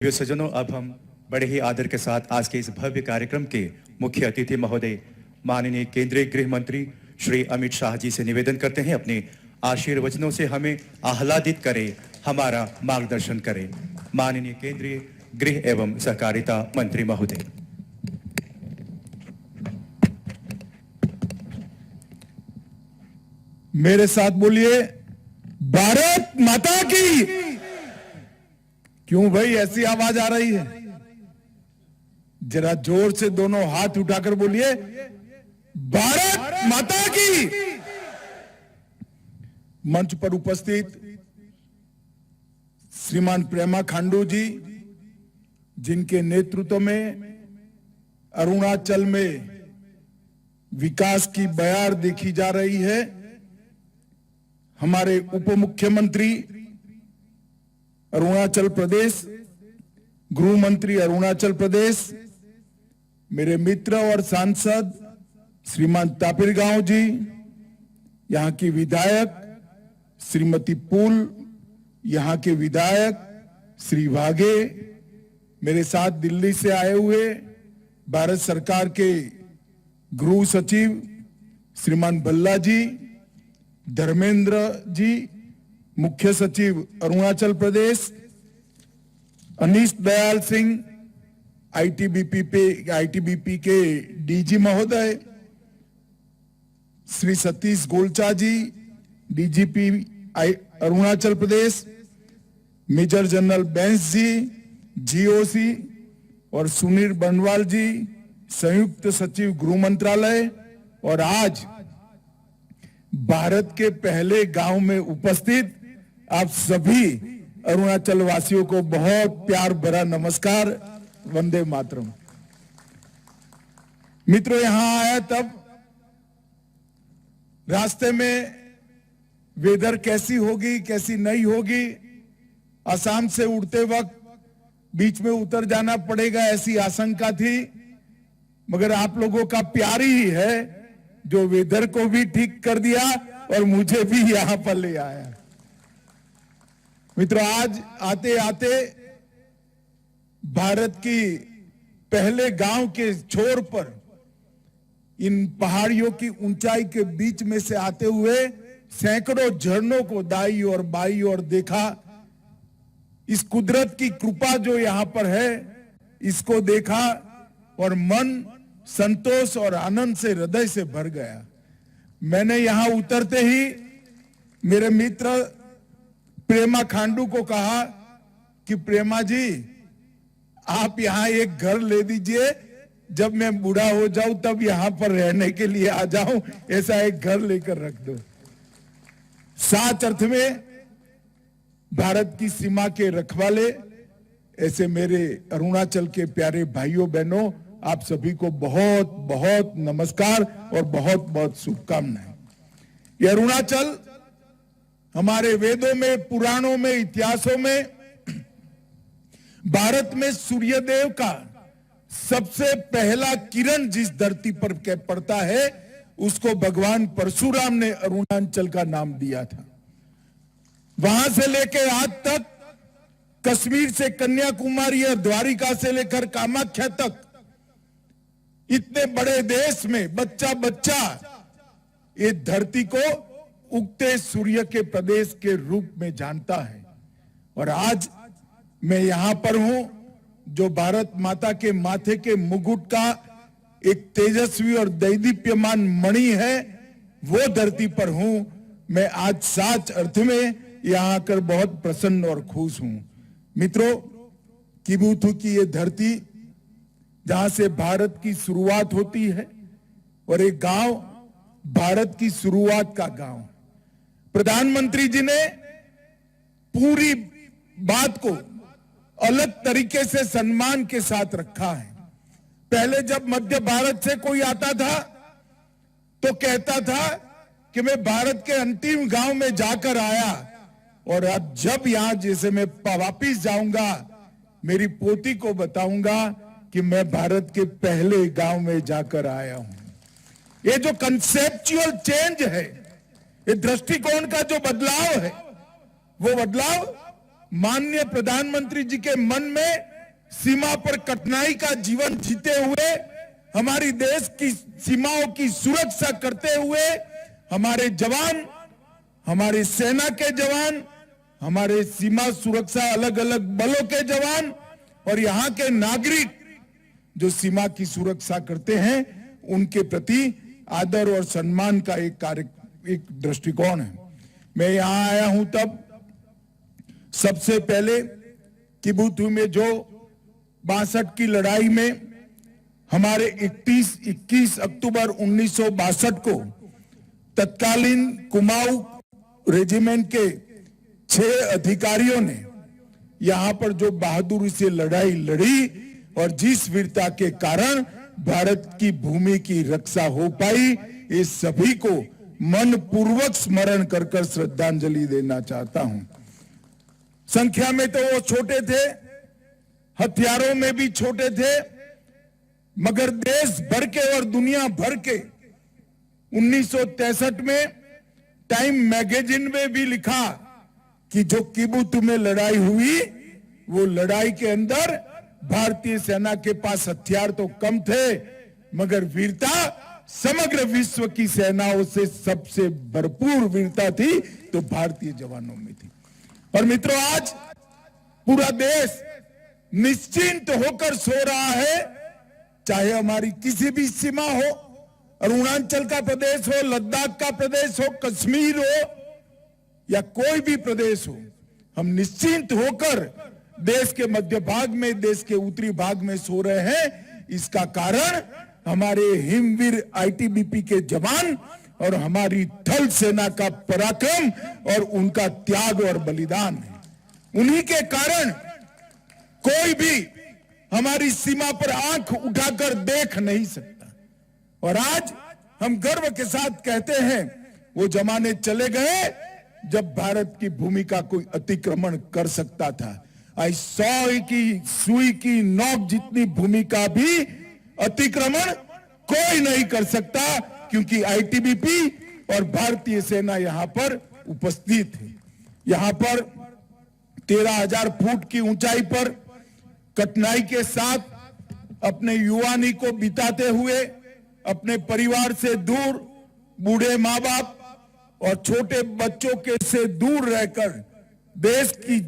प्रिय सज्जनों, अब हम बड़े ही आदर के साथ आज के इस भव्य कार्यक्रम के मुख्य अतिथि महोदय माननीय केंद्रीय गृह मंत्री श्री अमित शाह जी से निवेदन करते हैं अपने आशीर्वचनों से हमें आह्लादित करें, हमारा मार्गदर्शन करें। माननीय केंद्रीय गृह एवं सहकारिता मंत्री महोदय। मेरे साथ बोलिए, भारत माता की। क्यों भाई ऐसी आवाज आ रही है? जरा जोर से दोनों हाथ उठाकर बोलिए, भारत माता की। मंच पर उपस्थित श्रीमान प्रेमा खांडू जी, जिनके नेतृत्व में अरुणाचल में विकास की बयार देखी जा रही है, हमारे उप मुख्यमंत्री अरुणाचल प्रदेश, गृह मंत्री अरुणाचल प्रदेश, मेरे मित्र और सांसद श्रीमान तापिर गांव जी, यहां की विधायक श्रीमती पुल, यहां के विधायक श्री वाघे, मेरे साथ दिल्ली से आए हुए भारत सरकार के गृह सचिव श्रीमान भल्ला जी, धर्मेंद्र जी, मुख्य सचिव अरुणाचल प्रदेश, अनीश दयाल सिंह, आईटीबीपी के डीजी महोदय, श्री सतीश गोलचा जी, DGP Arunachal Pradesh, major general Bains जी, जीओसी, और सुनील बनवाल जी, संयुक्त सचिव गृह मंत्रालय, और आज भारत के पहले गांव में उपस्थित आप सभी अरुणाचल वासियों को बहुत प्यार भरा नमस्कार, वंदे मातरम। मित्रों, यहां आया तब रास्ते में वेदर कैसी होगी कैसी नहीं होगी, असम से उड़ते वक्त बीच में उतर जाना पड़ेगा ऐसी आशंका थी, मगर आप लोगों का प्यार ही है जो वेदर को भी ठीक कर दिया और मुझे भी यहां पर ले आया। मित्रों, आज आते आते भारत की पहले गांव के छोर पर इन पहाड़ियों की ऊंचाई के बीच में से आते हुए सैकड़ों झरनों को दाई और बाई और देखा। इस कुदरत की कृपा जो यहां पर है, इसको देखा और मन संतोष और आनंद से हृदय से भर गया। मैंने यहां उतरते ही मेरे मित्र प्रेमा खांडू को कहा कि प्रेमा जी, आप यहां एक घर ले दीजिए, जब मैं बूढ़ा हो जाऊं तब यहां पर रहने के लिए आ जाऊं, ऐसा एक घर लेकर रख दो। साच अर्थ में भारत की सीमा के रखवाले ऐसे मेरे अरुणाचल के प्यारे भाइयों बहनों, आप सभी को बहुत बहुत नमस्कार और बहुत बहुत शुभकामनाएं। ये अरुणाचल हमारे वेदों में, पुराणों में, इतिहासों में भारत में सूर्यदेव का सबसे पहला किरण जिस धरती पर पड़ता है, उसको भगवान परशुराम ने अरुणाचल का नाम दिया था। वहां से लेकर आज तक कश्मीर से कन्याकुमारी और द्वारिका से लेकर कामाख्या तक इतने बड़े देश में बच्चा बच्चा ये धरती को उगते सूर्य के प्रदेश के रूप में जानता है। और आज मैं यहां पर हूं, जो भारत माता के माथे के मुकुट का एक तेजस्वी और दैदीप्यमान मणि है, वो धरती पर हूं। मैं आज साच अर्थ में यहां आकर बहुत प्रसन्न और खुश हूं। मित्रों, किबुथु की ये धरती जहां से भारत की शुरुआत होती है, और एक गांव भारत की शुरुआत का गांव। प्रधानमंत्री जी ने पूरी बात को अलग तरीके से सम्मान के साथ रखा है। पहले जब मध्य भारत से कोई आता था तो कहता था कि मैं भारत के अंतिम गांव में जाकर आया, और अब जब यहां जैसे मैं वापिस जाऊंगा, मेरी पोती को बताऊंगा कि मैं भारत के पहले गांव में जाकर आया हूं। ये जो कंसेप्चुअल चेंज है, ये दृष्टिकोण का जो बदलाव है, वो बदलाव माननीय प्रधानमंत्री जी के मन में सीमा पर कठिनाई का जीवन जीते हुए, हमारी देश की सीमाओं की सुरक्षा करते हुए हमारे जवान, हमारे सेना के जवान, हमारे सीमा सुरक्षा अलग अलग बलों के जवान और यहाँ के नागरिक जो सीमा की सुरक्षा करते हैं, उनके प्रति आदर और सम्मान का एक दृष्टिकोण है। मैं यहां आया हूं तब सबसे पहले किबुतु में जो 62 की लड़ाई में हमारे 21 अक्टूबर 1962 को तत्कालीन कुमाऊं रेजिमेंट के 6 अधिकारियों ने यहां पर जो बहादुरी से लड़ाई लड़ी और जिस वीरता के कारण भारत की भूमि की रक्षा हो पाई, ये सभी को मन पूर्वक स्मरण कर कर श्रद्धांजलि देना चाहता हूं। संख्या में तो वो छोटे थे, हथियारों में भी छोटे थे, मगर देश भर के और दुनिया भर के 1963 में टाइम मैगजीन में भी लिखा कि जो किबुतु में लड़ाई हुई, वो लड़ाई के अंदर भारतीय सेना के पास हथियार तो कम थे, मगर वीरता समग्र विश्व की सेनाओं से सबसे भरपूर वीरता थी तो भारतीय जवानों में थी। और मित्रों, आज पूरा देश निश्चिंत होकर सो रहा है, चाहे हमारी किसी भी सीमा हो, अरुणाचल का प्रदेश हो, लद्दाख का प्रदेश हो, कश्मीर हो या कोई भी प्रदेश हो, हम निश्चिंत होकर देश के मध्य भाग में, देश के उत्तरी भाग में सो रहे हैं। इसका कारण हमारे हिमवीर आईटीबीपी के जवान और हमारी थल सेना का पराक्रम और उनका त्याग और बलिदान है। उन्हीं के कारण कोई भी हमारी सीमा पर आंख उठाकर देख नहीं सकता। और आज हम गर्व के साथ कहते हैं, वो जमाने चले गए जब भारत की भूमि का कोई अतिक्रमण कर सकता था। आई सौ की सुई की नोक जितनी भूमि का भी अतिक्रमण कोई नहीं कर सकता, क्योंकि आईटीबीपी और भारतीय सेना यहां पर उपस्थित है। यहां पर 13,000 फुट की ऊंचाई पर कठिनाई के साथ अपने युवानी को बिताते हुए, अपने परिवार से दूर, बूढ़े माँ बाप और छोटे बच्चों के से दूर रहकर देश की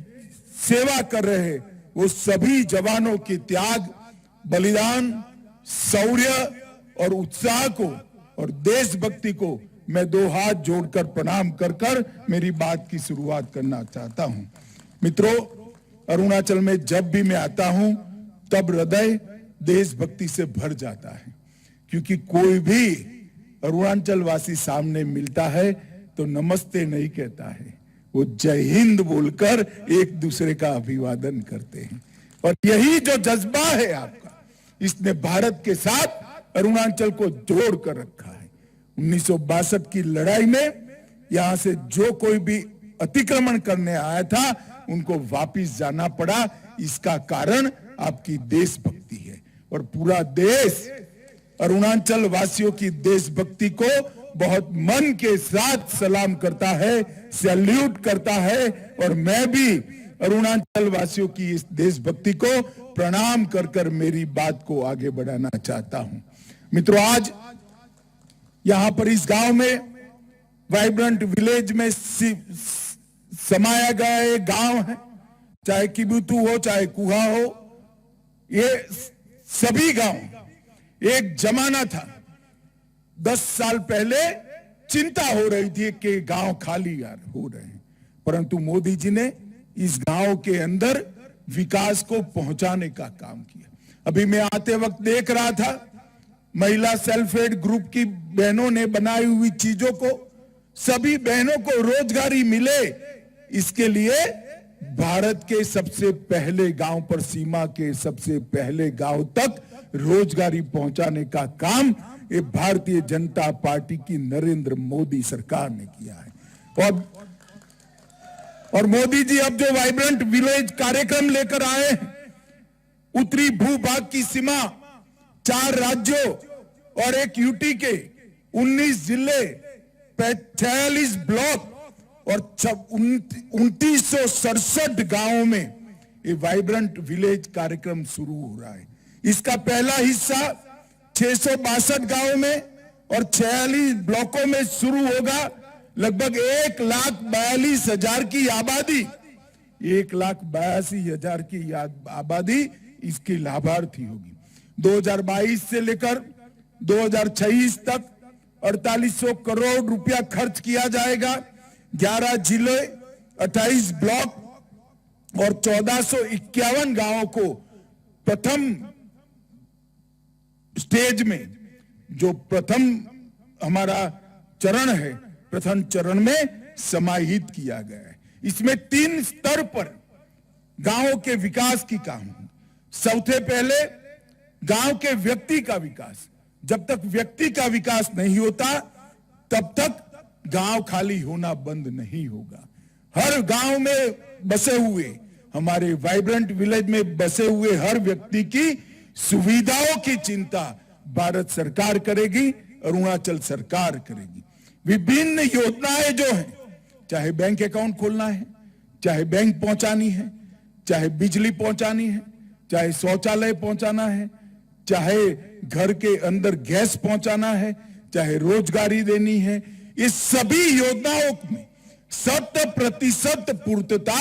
सेवा कर रहे वो सभी जवानों की त्याग, बलिदान, शौर्य और उत्साह को और देशभक्ति को मैं 2 हाथ जोड़कर प्रणाम कर कर मेरी बात की शुरुआत करना चाहता हूं। मित्रों, अरुणाचल में जब भी मैं आता हूं तब हृदय देशभक्ति से भर जाता है, क्योंकि कोई भी अरुणाचल वासी सामने मिलता है तो नमस्ते नहीं कहता है, वो जय हिंद बोलकर एक दूसरे का अभिवादन करते हैं। और यही जो जज्बा है आपका, इसने भारत के साथ अरुणाचल को जोड़ कर रखा है। 1962 की लड़ाई में यहां से जो कोई भी अतिक्रमण करने आया था, उनको वापिस जाना पड़ा। इसका कारण आपकी देशभक्ति है। और पूरा देश अरुणाचल वासियों की देशभक्ति को बहुत मन के साथ सलाम करता है, सैल्यूट करता है। और मैं भी अरुणाचल वासियों की इस देशभक्ति को प्रणाम कर कर मेरी बात को आगे बढ़ाना चाहता हूं। मित्रों, आज यहां पर इस गांव में, वाइब्रेंट विलेज में समाया गया एक गांव है, चाहे किबुतु हो, चाहे कुहा हो, ये सभी गांव एक जमाना था। 10 साल पहले चिंता हो रही थी कि गांव खाली यार हो रहे हैं, परंतु मोदी जी ने इस गांव के अंदर विकास को पहुंचाने का काम किया। अभी मैं आते वक्त देख रहा था, महिला सेल्फ हेल्प ग्रुप की बहनों ने बनाई हुई चीजों को, सभी बहनों को रोजगारी मिले, इसके लिए भारत के सबसे पहले गांव पर, सीमा के सबसे पहले गांव तक रोजगारी पहुंचाने का काम ये भारतीय जनता पार्टी की नरेंद्र मोदी सरकार ने किया है। और मोदी जी अब जो वाइब्रेंट विलेज कार्यक्रम लेकर आए हैं, उत्तरी भूभाग की सीमा 4 राज्यों और एक यूटी के 19 जिले, 46 ब्लॉक और 2967 गांवों में ये वाइब्रेंट विलेज कार्यक्रम शुरू हो रहा है। इसका पहला हिस्सा 662 गांवों में और 46 ब्लॉकों में शुरू होगा। लगभग 1,42,000 की आबादी, 1,82,000 की आबादी इसकी लाभार्थी होगी। 2022 से लेकर 2026 तक 4800 करोड़ रुपया खर्च किया जाएगा। 11 जिले, 28 ब्लॉक और 1451 गांवों को प्रथम स्टेज में, जो प्रथम हमारा चरण है, प्रथम चरण में समाहित किया गया है। इसमें 3 स्तर पर गांवों के विकास की काम है। सबसे पहले गांव के व्यक्ति का विकास। जब तक व्यक्ति का विकास नहीं होता तब तक गांव खाली होना बंद नहीं होगा। हर गांव में बसे हुए, हमारे वाइब्रेंट विलेज में बसे हुए हर व्यक्ति की सुविधाओं की चिंता भारत सरकार करेगी, अरुणाचल सरकार करेगी। विभिन्न योजनाएं जो हैं, चाहे बैंक अकाउंट खोलना है, चाहे बैंक पहुंचानी है, चाहे बिजली पहुंचानी है, चाहे शौचालय पहुंचाना है, चाहे घर के अंदर गैस पहुंचाना है, चाहे रोजगारी देनी है, इस सभी योजनाओं में 100% पूर्तता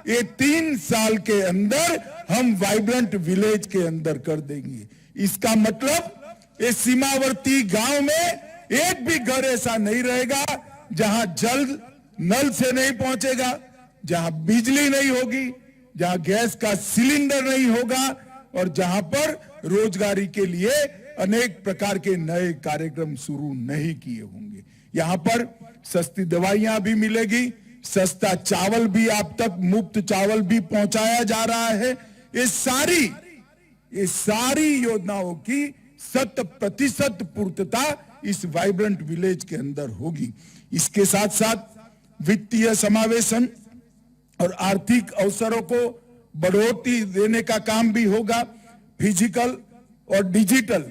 ये 3 साल के अंदर हम वाइब्रेंट विलेज के अंदर कर देंगे। इसका मतलब ये सीमावर्ती गांव में एक भी घर ऐसा नहीं रहेगा जहां जल नल से नहीं पहुंचेगा, जहां बिजली नहीं होगी, जहां गैस का सिलेंडर नहीं होगा और जहां पर रोजगारी के लिए अनेक प्रकार के नए कार्यक्रम शुरू नहीं किए होंगे। यहां पर सस्ती दवाइयां भी मिलेगी, सस्ता चावल भी आप तक, मुफ्त चावल भी पहुंचाया जा रहा है। ये सारी योजनाओं की 100% पूर्तता इस वाइब्रेंट विलेज के अंदर होगी। इसके साथ साथ वित्तीय समावेशन और आर्थिक अवसरों को बढ़ोतरी देने का काम भी होगा। फिजिकल और डिजिटल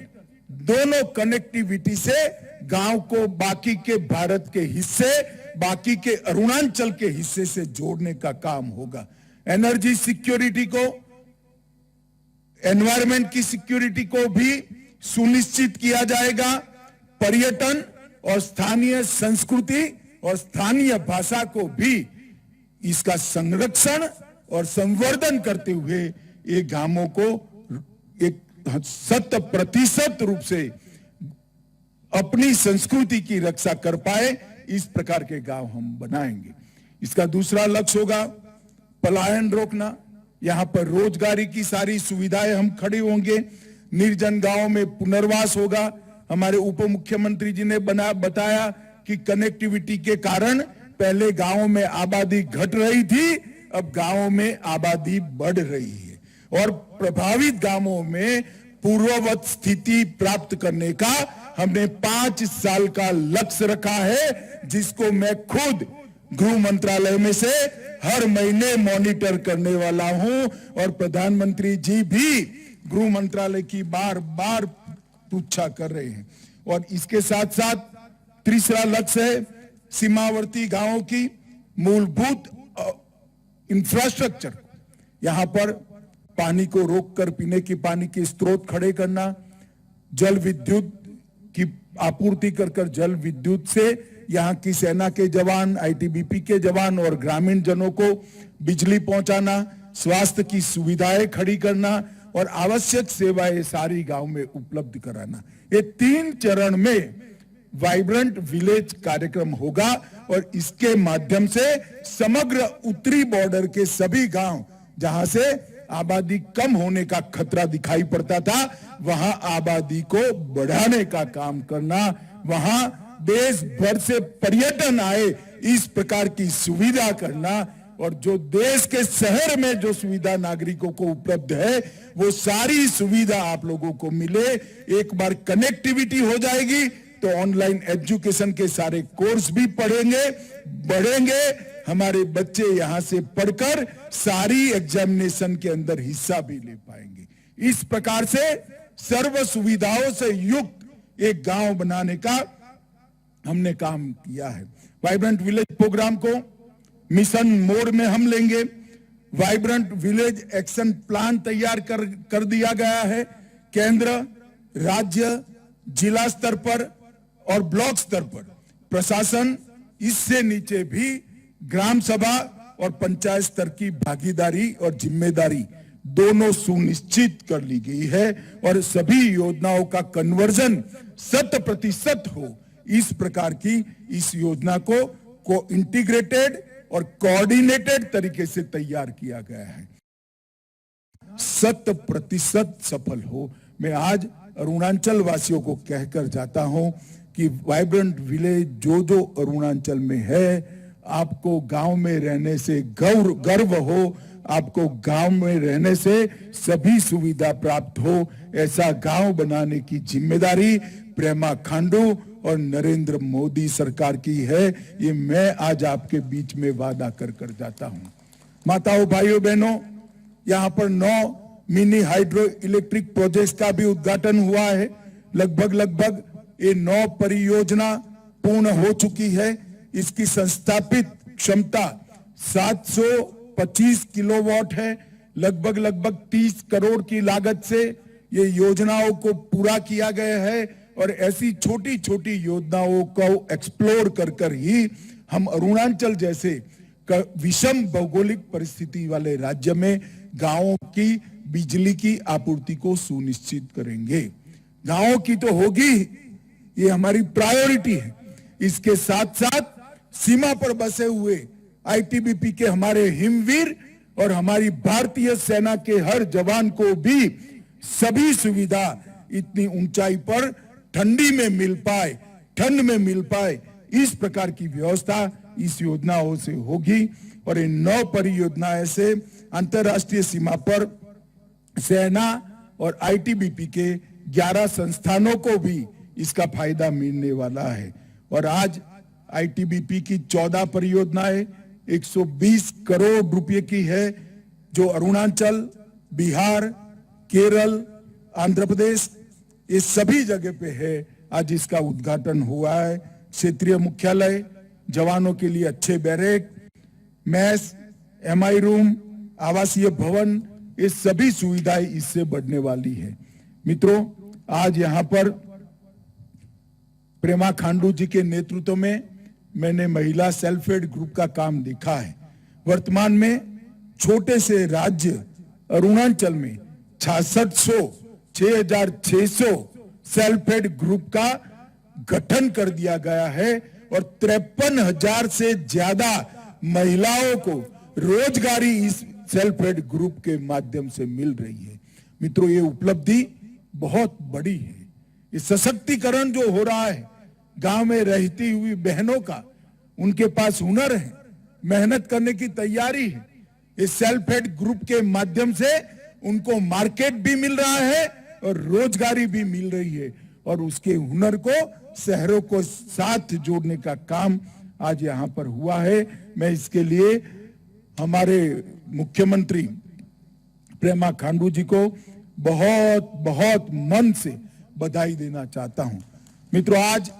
दोनों कनेक्टिविटी से गांव को बाकी के भारत के हिस्से, बाकी के अरुणाचल के हिस्से से जोड़ने का काम होगा। एनर्जी सिक्योरिटी को, एनवायरमेंट की सिक्योरिटी को भी सुनिश्चित किया जाएगा। पर्यटन और स्थानीय संस्कृति और स्थानीय भाषा को भी इसका संरक्षण और संवर्धन करते हुए ये गांवों को एक 100% रूप से अपनी संस्कृति की रक्षा कर पाए, इस प्रकार के गांव हम बनाएंगे। इसका दूसरा लक्ष्य होगा पलायन रोकना। यहां पर रोजगारी की सारी सुविधाएं हम खड़ी होंगे। निर्जन गांवों में पुनर्वास होगा। हमारे उप मुख्यमंत्री जी ने बताया कि कनेक्टिविटी के कारण पहले गांवों में आबादी घट रही थी, अब गांवों में आबादी बढ़ रही है और प्रभावित गांवों में पूर्ववत स्थिति प्राप्त करने का हमने 5 साल का लक्ष्य रखा है, जिसको मैं खुद गृह मंत्रालय में से हर महीने मॉनिटर करने वाला हूं और प्रधानमंत्री जी भी गृह मंत्रालय की बार बार पूछा कर रहे हैं। और इसके साथ साथ तीसरा लक्ष्य है सीमावर्ती गांवों की मूलभूत इंफ्रास्ट्रक्चर। यहां पर पानी को रोककर पीने के पानी के स्रोत खड़े करना, जल विद्युत की आपूर्ति कर जल विद्युत से यहां की सेना के जवान, आईटीबीपी के जवान और ग्रामीण जनों को बिजली पहुंचाना, स्वास्थ्य की सुविधाएं खड़ी करना और आवश्यक सेवाएं सारी गांव में उपलब्ध कराना। ये 3 चरण में वाइब्रेंट विलेज कार्यक्रम होगा और इसके माध्यम से समग्र उत्तरी बॉर्डर के सभी गांव जहां से आबादी कम होने का खतरा दिखाई पड़ता था, वहां आबादी को बढ़ाने का काम करना, वहां देश भर से पर्यटन आए इस प्रकार की सुविधा करना और जो देश के शहर में जो सुविधा नागरिकों को उपलब्ध है वो सारी सुविधा आप लोगों को मिले। एक बार कनेक्टिविटी हो जाएगी तो ऑनलाइन एजुकेशन के सारे कोर्स भी पढ़ेंगे, बढ़ेंगे। हमारे बच्चे यहां से पढ़कर सारी एग्जामिनेशन के अंदर हिस्सा भी ले पाएंगे। इस प्रकार से सर्व सुविधाओं से युक्त एक गांव बनाने का हमने काम किया है। वाइब्रेंट विलेज प्रोग्राम को मिशन मोड में हम लेंगे। वाइब्रेंट विलेज एक्शन प्लान तैयार कर दिया गया है। केंद्र, राज्य, जिला स्तर पर और ब्लॉक स्तर पर प्रशासन, इससे नीचे भी ग्राम सभा और पंचायत स्तर की भागीदारी और जिम्मेदारी दोनों सुनिश्चित कर ली गई है और सभी योजनाओं का कन्वर्जन 100% हो, इस प्रकार की इस योजना को इंटीग्रेटेड और कोऑर्डिनेटेड तरीके से तैयार किया गया है। 100% सफल हो। मैं आज अरुणाचल वासियों को कहकर जाता हूं कि वाइब्रेंट विलेज जो अरुणाचल में है, आपको गांव में रहने से गर्व हो, आपको गांव में रहने से सभी सुविधा प्राप्त हो, ऐसा गांव बनाने की जिम्मेदारी प्रेमा खांडू और नरेंद्र मोदी सरकार की है। ये मैं आज आपके बीच में वादा कर जाता हूं। माताओं, भाइयों, बहनों, यहां पर 9 मिनी हाइड्रो इलेक्ट्रिक प्रोजेक्ट्स का भी उद्घाटन हुआ है। लगभग ये 9 परियोजना पूर्ण हो चुकी है। इसकी संस्थापित क्षमता 725 किलोवाट है। लगभग 30 करोड़ की लागत से ये योजनाओं को पूरा किया गया है और ऐसी छोटी योजनाओं को एक्सप्लोर कर ही हम अरुणाचल जैसे विषम भौगोलिक परिस्थिति वाले राज्य में गांवों की बिजली की आपूर्ति को सुनिश्चित करेंगे। गांवों की तो होगी, ये हमारी प्रायोरिटी है। इसके साथ साथ सीमा पर बसे हुए आईटीबीपी के हमारे हिमवीर और हमारी भारतीय सेना के हर जवान को भी सभी सुविधा इतनी ऊंचाई पर ठंडी में मिल पाए, ठंड में मिल पाए, इस प्रकार की व्यवस्था इस योजनाओं से होगी। और इन 9 परियोजनाएं से अंतरराष्ट्रीय सीमा पर सेना और आईटीबीपी के 11 संस्थानों को भी इसका फायदा मिलने वाला है। और आज आईटीबीपी की 14 परियोजनाएं 120 करोड़ रुपए की है, जो अरुणाचल, बिहार, केरल, आंध्र प्रदेश, ये सभी जगह पे है। आज इसका उद्घाटन हुआ है। क्षेत्रीय मुख्यालय, जवानों के लिए अच्छे बैरक, मैस, एमआई रूम, आवासीय भवन, ये सभी सुविधाएं इससे बढ़ने वाली है। मित्रों, आज यहां पर प्रेमा खांडू जी के नेतृत्व में मैंने महिला सेल्फ हेल्प ग्रुप का काम देखा है। वर्तमान में छोटे से राज्य अरुणाचल में 6,600 सेल्फ हेल्प ग्रुप का गठन कर दिया गया है और 53,000 से ज्यादा महिलाओं को रोजगारी इस सेल्फ हेल्प ग्रुप के माध्यम से मिल रही है। मित्रों, ये उपलब्धि बहुत बड़ी है। ये सशक्तिकरण जो हो रहा है गांव में रहती हुई बहनों का, उनके पास हुनर है, मेहनत करने की तैयारी है। इस सेल्फ हेल्प ग्रुप के माध्यम से उनको मार्केट भी मिल रहा है और रोजगारी भी मिल रही है और उसके हुनर को शहरों को साथ जोड़ने का काम आज यहां पर हुआ है। मैं इसके लिए हमारे मुख्यमंत्री प्रेमा खांडू जी को बहुत मन से बधाई देना चाहता हूं। मित्रों, आज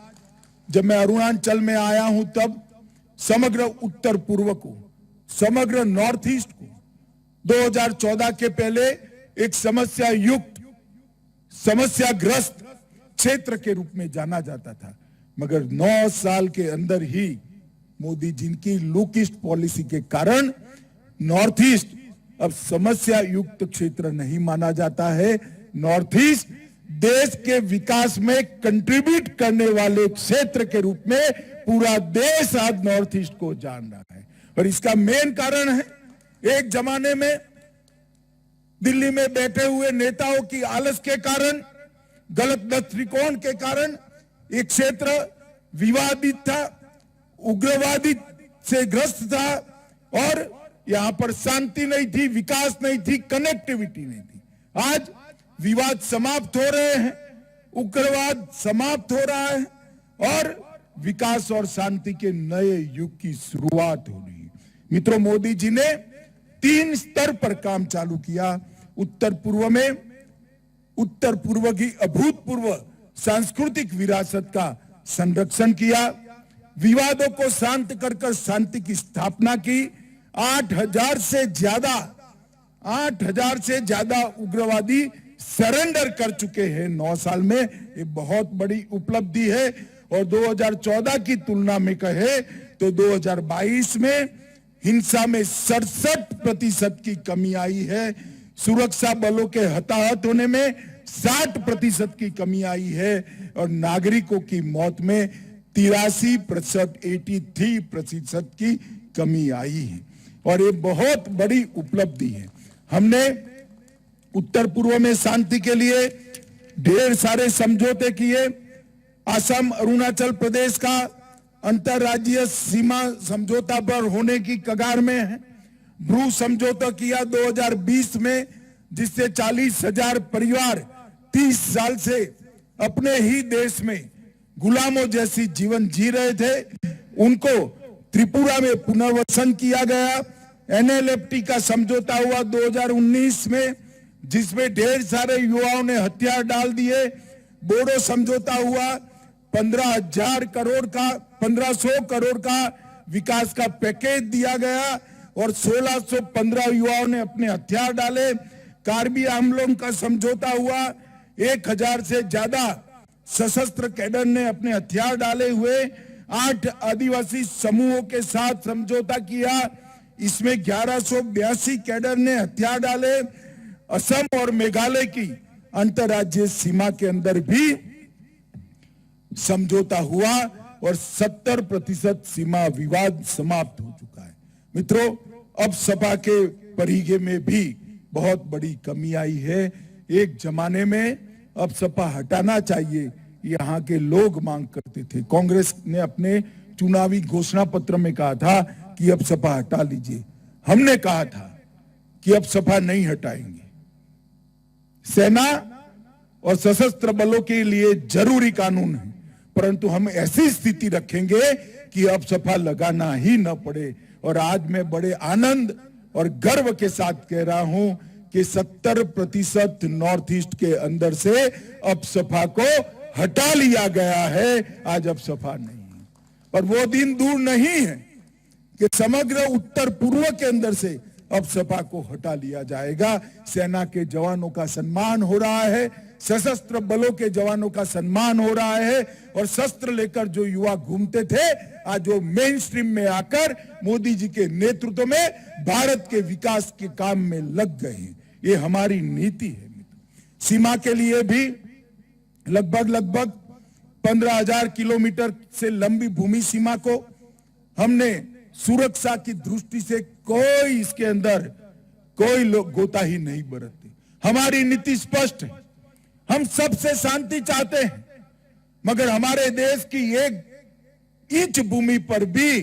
जब मैं अरुणाचल में आया हूं तब समग्र उत्तर पूर्व को, समग्र नॉर्थ ईस्ट को 2014 के पहले एक समस्या युक्त, समस्याग्रस्त क्षेत्र के रूप में जाना जाता था, मगर 9 साल के अंदर ही मोदी जी की लुक ईस्ट पॉलिसी के कारण नॉर्थ ईस्ट अब समस्या युक्त क्षेत्र नहीं माना जाता है। नॉर्थ ईस्ट देश के विकास में कंट्रीब्यूट करने वाले क्षेत्र के रूप में पूरा देश आज नॉर्थ ईस्ट को जान रहा है। और इसका मेन कारण है, एक जमाने में दिल्ली में बैठे हुए नेताओं की आलस के कारण, गलत दृष्टिकोण के कारण ये क्षेत्र विवादित था, उग्रवादी से ग्रस्त था और यहां पर शांति नहीं थी, विकास नहीं थी, कनेक्टिविटी नहीं थी। आज विवाद समाप्त हो रहे हैं, उग्रवाद समाप्त हो रहा है और विकास और शांति के नए युग की शुरुआत हो रही है। मित्रों, मोदी जी ने 3 स्तर पर काम चालू किया। उत्तर पूर्व में उत्तर पूर्व की अभूतपूर्व सांस्कृतिक विरासत का संरक्षण किया, विवादों को शांत कर शांति की स्थापना की, 8,000 से ज्यादा उग्रवादी सरेंडर कर चुके हैं 9 साल में। ये बहुत बड़ी उपलब्धि है। और 2014 की तुलना में कहे तो 2022 में हिंसा में 67% की कमी आई है। सुरक्षा बलों के हताहत होने में 60% की कमी आई है और नागरिकों की मौत में 83% की कमी आई है। और ये बहुत बड़ी उपलब्धि है। हमने उत्तर पूर्व में शांति के लिए ढेर सारे समझौते किए। असम अरुणाचल प्रदेश का अंतरराज्यीय सीमा समझौता पर होने की कगार में है। ब्रू समझौता किया 2020 में, जिससे 40,000 परिवार 30 साल से अपने ही देश में गुलामों जैसी जीवन जी रहे थे, उनको त्रिपुरा में पुनर्वसन किया गया। NLFT का समझौता हुआ 2019 में, जिसमें ढेर सारे युवाओं ने हथियार डाल दिए। बोडो समझौता हुआ 1500 करोड़ का विकास का पैकेज दिया गया और 1615 युवाओं ने अपने हथियार डाले। कार्बी आंगलोंग का समझौता हुआ, 1000 से ज्यादा सशस्त्र कैडर ने अपने हथियार डाले हुए 8 आदिवासी समूहों के साथ समझौता किया। इसमें 1182 कैडर ने हथियार डाले। असम और मेघालय की अंतरराज्यीय सीमा के अंदर भी समझौता हुआ और 70% सीमा विवाद समाप्त हो चुका है। मित्रों, अब सपा के परिघे में भी बहुत बड़ी कमी आई है। एक जमाने में अब सपा हटाना चाहिए, यहाँ के लोग मांग करते थे। कांग्रेस ने अपने चुनावी घोषणा पत्र में कहा था कि अब सपा हटा लीजिए। हमने कहा था कि अब सपा नहीं हटाएंगे। सेना और सशस्त्र बलों के लिए जरूरी कानून है, परंतु हम ऐसी स्थिति रखेंगे कि अब सपा लगाना ही न पड़े। और आज मैं बड़े आनंद और गर्व के साथ कह रहा हूं कि 70% नॉर्थ ईस्ट के अंदर से अब सपा को हटा लिया गया है। आज अब सपा नहीं है, पर वो दिन दूर नहीं है कि समग्र उत्तर पूर्व के अंदर से अब सपा को हटा लिया जाएगा। सेना के जवानों का सम्मान हो रहा है, सशस्त्र बलों के जवानों का सम्मान हो रहा है और शस्त्र लेकर जो युवा घूमते थे, आज वो मेन स्ट्रीम में आकर मोदी जी के नेतृत्व में भारत के विकास के काम में लग गए हैं। ये हमारी नीति है। सीमा के लिए भी लगभग 15,000 किलोमीटर से लंबी भूमि सीमा को हमने सुरक्षा की दृष्टि से कोई इसके अंदर कोई लोग गोताही नहीं बरतते। हमारी नीति स्पष्ट है। हम सबसे शांति चाहते हैं, मगर हमारे देश की 1 इंच भूमि पर भी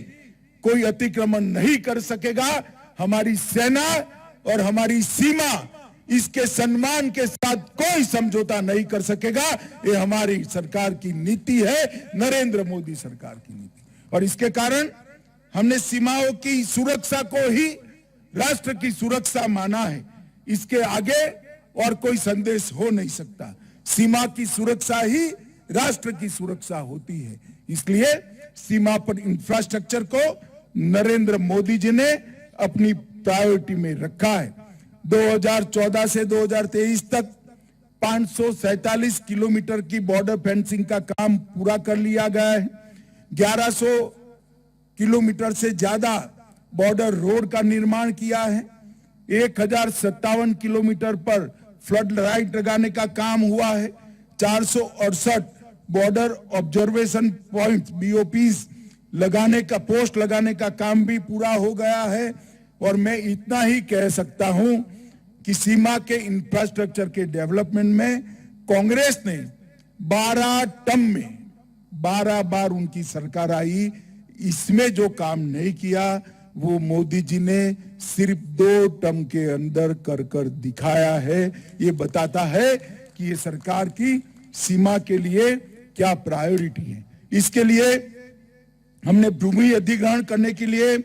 कोई अतिक्रमण नहीं कर सकेगा। हमारी सेना और हमारी सीमा, इसके सम्मान के साथ कोई समझौता नहीं कर सकेगा। ये हमारी सरकार की नीति है, नरेंद्र मोदी सरकार की नीति। और इसके कारण हमने सीमाओं की सुरक्षा को ही राष्ट्र की सुरक्षा माना है। इसके आगे और कोई संदेश हो नहीं सकता। सीमा की सुरक्षा ही राष्ट्र की सुरक्षा होती है। इसलिए सीमा पर इंफ्रास्ट्रक्चर को नरेंद्र मोदी जी ने अपनी प्रायोरिटी में रखा है। 2014 से 2023 तक 547 किलोमीटर की बॉर्डर फेंसिंग का काम पूरा कर लिया गया है। 1100 किलोमीटर से ज्यादा बॉर्डर रोड का निर्माण किया है। 1057 किलोमीटर पर फ्लड लाइट लगाने का काम हुआ है। 468 बॉर्डर ऑब्जर्वेशन पॉइंट BOPs लगाने का पोस्ट लगाने का काम भी पूरा हो गया है। और मैं इतना ही कह सकता हूं कि सीमा के इंफ्रास्ट्रक्चर के डेवलपमेंट में कांग्रेस ने 12 टर्म में 12 बार उनकी सरकार आई, इसमें जो काम नहीं किया वो मोदी जी ने सिर्फ 2 टर्म के अंदर कर दिखाया है। ये बताता है कि ये सरकार की सीमा के लिए क्या प्रायोरिटी है। इसके लिए हमने भूमि अधिग्रहण करने के लिए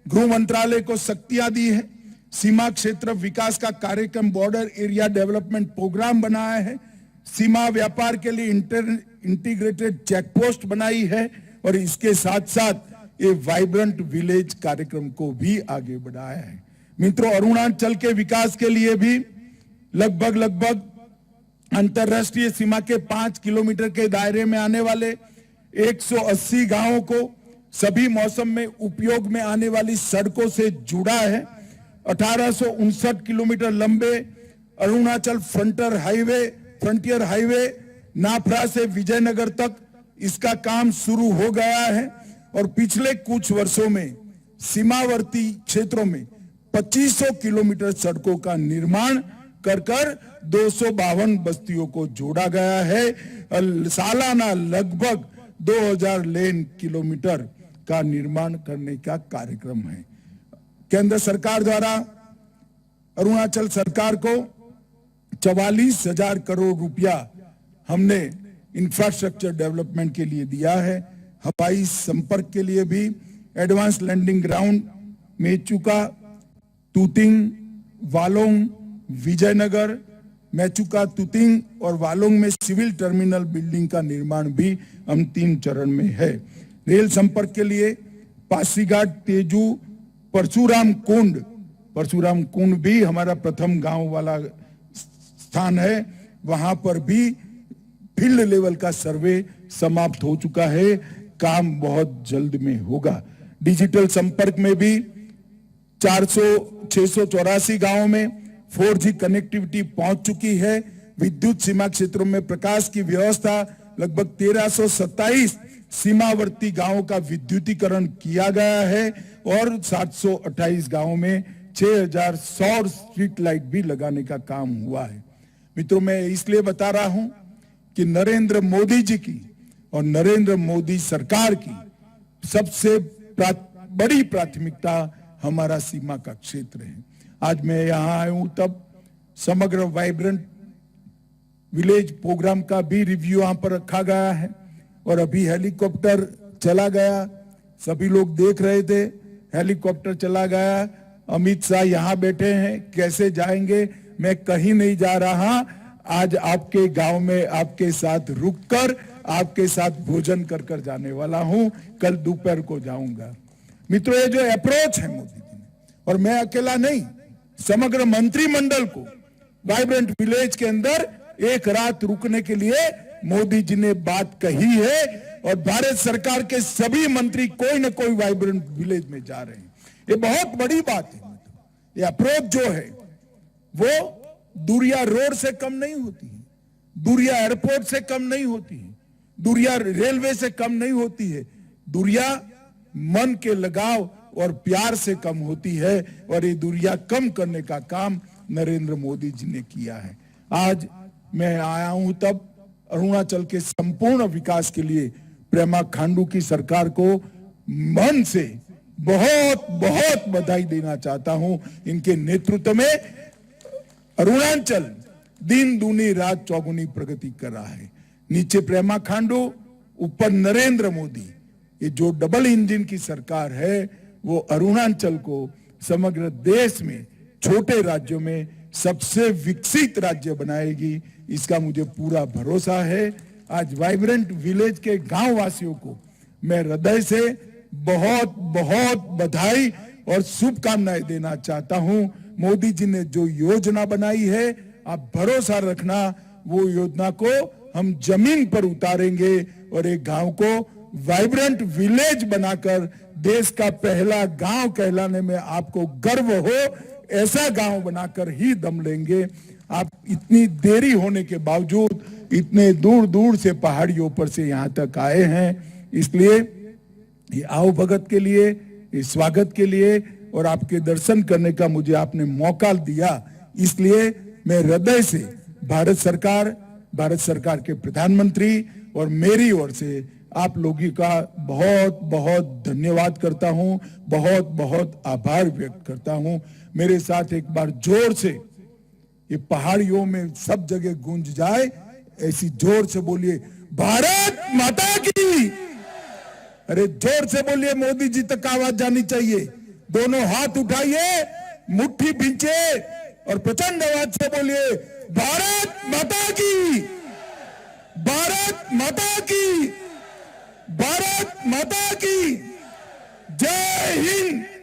गृह मंत्रालय को शक्तियां दी है। सीमा क्षेत्र विकास का कार्यक्रम बॉर्डर एरिया डेवलपमेंट प्रोग्राम बनाया है। सीमा व्यापार के लिए इंटीग्रेटेड चेक पोस्ट बनाई है और इसके साथ साथ ये वाइब्रेंट विलेज कार्यक्रम को भी आगे बढ़ाया है। मित्रों, अरुणाचल के विकास के लिए भी लगभग अंतरराष्ट्रीय सीमा के 5 किलोमीटर के दायरे में आने वाले 180 गांवों को सभी मौसम में उपयोग में आने वाली सड़कों से जुड़ा है। 1859 किलोमीटर लंबे अरुणाचल फ्रंटियर हाईवे नाफरा से विजयनगर तक इसका काम शुरू हो गया है और पिछले कुछ वर्षों में सीमावर्ती क्षेत्रों में 2500 किलोमीटर सड़कों का निर्माण कर 252 बस्तियों को जोड़ा गया है। सालाना लगभग 2000 लेन किलोमीटर का निर्माण करने का कार्यक्रम है। केंद्र सरकार द्वारा अरुणाचल सरकार को 44,000 करोड़ रुपया हमने इंफ्रास्ट्रक्चर डेवलपमेंट के लिए दिया है। हवाई संपर्क के लिए भी advance landing ground Mechuka, Tuting, Walong, Vijaynagar, Mechuka, Tuting और वालोंग में सिविल टर्मिनल बिल्डिंग का निर्माण भी अंतिम चरण में है। रेल संपर्क के लिए पासीघाट, तेजू, परशुराम कुंड भी हमारा प्रथम गांव वाला स्थान है। वहां पर भी फील्ड लेवल का सर्वे समाप्त हो चुका है, काम बहुत जल्द में होगा। डिजिटल संपर्क में भी 684 गांवों में 4G कनेक्टिविटी पहुंच चुकी है। विद्युत सीमा क्षेत्रों में प्रकाश की व्यवस्था लगभग 1327 सीमावर्ती गांवों का विद्युतीकरण किया गया है और 728 गांवों में 6000 सौर स्ट्रीट लाइट भी लगाने का काम हुआ है। मित्रों, मैं इसलिए बता रहा हूं कि नरेंद्र मोदी जी की और नरेंद्र मोदी सरकार की सबसे बड़ी प्राथमिकता हमारा सीमा का क्षेत्र है। आज मैं यहां आया हूं तब समग्र वाइब्रेंट विलेज प्रोग्राम का भी रिव्यू यहां पर रखा गया है और अभी हेलीकॉप्टर चला गया, सभी लोग देख रहे थे, हेलीकॉप्टर चला गया। अमित शाह यहां बैठे हैं, कैसे जाएंगे? मैं कहीं नहीं जा रहा, आज आपके गांव में आपके साथ रुककर आपके साथ भोजन कर जाने वाला हूं, कल दोपहर को जाऊंगा। मित्रों, ये जो अप्रोच है मोदी जी ने, और मैं अकेला नहीं, समग्र मंत्रिमंडल को वाइब्रेंट विलेज के अंदर एक रात रुकने के लिए मोदी जी ने बात कही है और भारत सरकार के सभी मंत्री कोई ना कोई वाइब्रेंट विलेज में जा रहे हैं। ये बहुत बड़ी बात है। ये अप्रोच जो है वो दूरिया रोड से कम नहीं होती है, दूरिया एयरपोर्ट से कम नहीं होती है, दूरिया रेलवे से कम नहीं होती है, दूरिया मन के लगाव और प्यार से कम होती है और ये दूरिया कम करने का काम नरेंद्र मोदी जी ने किया है। आज मैं आया हूं तब अरुणाचल के संपूर्ण विकास के लिए प्रेमा खांडू की सरकार को मन से बहुत बहुत बधाई देना चाहता हूं। इनके नेतृत्व में अरुणाचल दिन दूनी रात चौगुनी प्रगति कर रहा है। नीचे प्रेमा खांडू, ऊपर नरेंद्र मोदी, ये जो डबल इंजन की सरकार है वो अरुणाचल को समग्र देश में छोटे राज्यों में सबसे विकसित राज्य बनाएगी, इसका मुझे पूरा भरोसा है। आज वाइब्रेंट विलेज के गांव वासियों को मैं हृदय से बहुत बहुत बधाई और शुभकामनाएं देना चाहता हूं। मोदी जी ने जो योजना बनाई है, आप भरोसा रखना, वो योजना को हम जमीन पर उतारेंगे और एक गांव को वाइब्रेंट विलेज बनाकर देश का पहला गांव कहलाने में आपको गर्व हो, ऐसा गांव बनाकर ही दम लेंगे। आप इतनी देरी होने के बावजूद इतने दूर दूर से पहाड़ियों पर से यहां तक आए हैं, इसलिए ये आओ भगत के लिए, ये स्वागत के लिए और आपके दर्शन करने का मुझे आपने मौका दिया, इसलिए मैं हृदय से भारत सरकार के प्रधानमंत्री और मेरी ओर से आप लोगों का बहुत बहुत धन्यवाद करता हूं, बहुत बहुत आभार व्यक्त करता हूं। मेरे साथ एक बार जोर से ये पहाड़ियों में सब जगह गूंज जाए, ऐसी जोर से बोलिए भारत माता की। अरे जोर से बोलिए, मोदी जी तक आवाज जानी चाहिए। दोनों हाथ उठाइए, मुट्ठी भींचे और प्रचंड आवाज से बोलिए भारत माता की, भारत माता की, भारत माता की। जय हिंद।